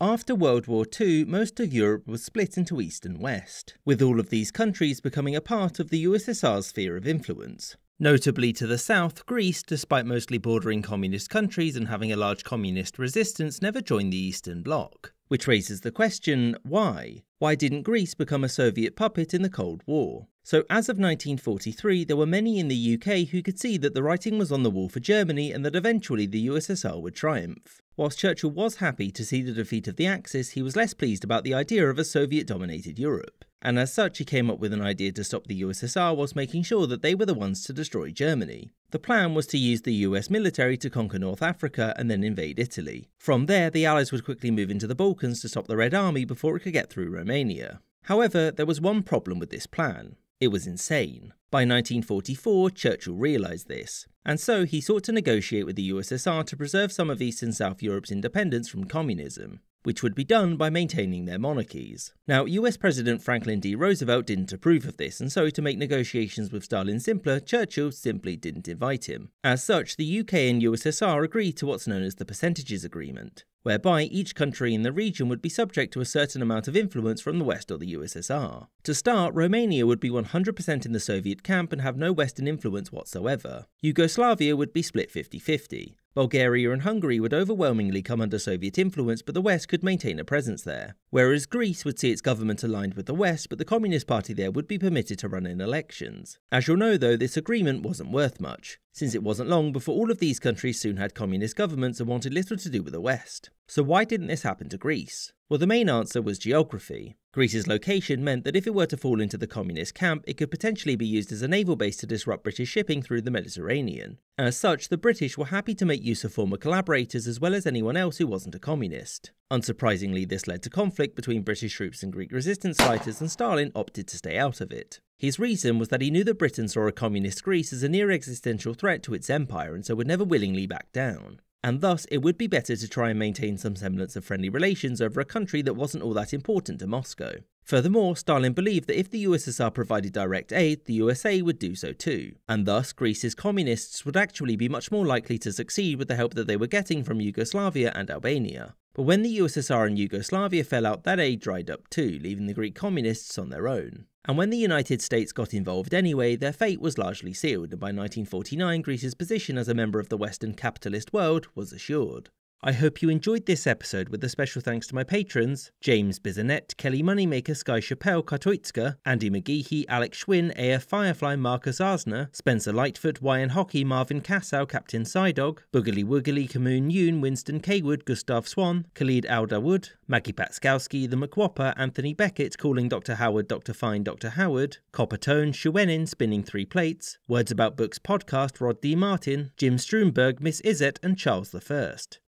After World War II, most of Europe was split into East and West, with all of these countries becoming a part of the USSR's sphere of influence. Notably to the south, Greece, despite mostly bordering communist countries and having a large communist resistance, never joined the Eastern Bloc. Which raises the question, why? Why didn't Greece become a Soviet puppet in the Cold War? So as of 1943, there were many in the UK who could see that the writing was on the wall for Germany and that eventually the USSR would triumph. Whilst Churchill was happy to see the defeat of the Axis, he was less pleased about the idea of a Soviet-dominated Europe. And as such, he came up with an idea to stop the USSR whilst making sure that they were the ones to destroy Germany. The plan was to use the US military to conquer North Africa and then invade Italy. From there, the Allies would quickly move into the Balkans to stop the Red Army before it could get through Romania. However, there was one problem with this plan. It was insane. By 1944, Churchill realised this, and so he sought to negotiate with the USSR to preserve some of East and South Europe's independence from communism, which would be done by maintaining their monarchies. Now, US President Franklin D. Roosevelt didn't approve of this, and so to make negotiations with Stalin simpler, Churchill simply didn't invite him. As such, the UK and USSR agreed to what's known as the Percentages Agreement, whereby each country in the region would be subject to a certain amount of influence from the West or the USSR. To start, Romania would be 100% in the Soviet camp and have no Western influence whatsoever. Yugoslavia would be split 50-50. Bulgaria and Hungary would overwhelmingly come under Soviet influence, but the West could maintain a presence there. Whereas Greece would see its government aligned with the West, but the Communist Party there would be permitted to run in elections. As you'll know though, this agreement wasn't worth much, since it wasn't long before all of these countries soon had communist governments and wanted little to do with the West. So why didn't this happen to Greece? Well, the main answer was geography. Greece's location meant that if it were to fall into the communist camp, it could potentially be used as a naval base to disrupt British shipping through the Mediterranean. As such, the British were happy to make use of former collaborators as well as anyone else who wasn't a communist. Unsurprisingly, this led to conflict between British troops and Greek resistance fighters, and Stalin opted to stay out of it. His reason was that he knew that Britain saw a communist Greece as a near-existential threat to its empire and so would never willingly back down. And thus, it would be better to try and maintain some semblance of friendly relations over a country that wasn't all that important to Moscow. Furthermore, Stalin believed that if the USSR provided direct aid, the USA would do so too, and thus Greece's communists would actually be much more likely to succeed with the help that they were getting from Yugoslavia and Albania. But when the USSR and Yugoslavia fell out, that aid dried up too, leaving the Greek communists on their own. And when the United States got involved anyway, their fate was largely sealed, and by 1949 Greece's position as a member of the Western capitalist world was assured. I hope you enjoyed this episode, with a special thanks to my patrons: James Bizanet, Kelly Moneymaker, Sky Chappelle, Katoitska, Andy McGeehee, Alex Schwinn, AF Firefly, Marcus Arsner, Spencer Lightfoot, YN Hockey, Marvin Cassow, Captain Psydog, Boogly Woogly, Kamoon Yoon, Winston Kaywood, Gustav Swan, Khalid Aldawood, Maggie Patskowski, The McWhopper, Anthony Beckett, Calling Dr. Howard, Dr. Fine, Dr. Howard, Coppertone, Shuenin, Spinning 3 Plates, Words About Books Podcast, Rod D. Martin, Jim Stromberg, Miss Izzet, and Charles the First.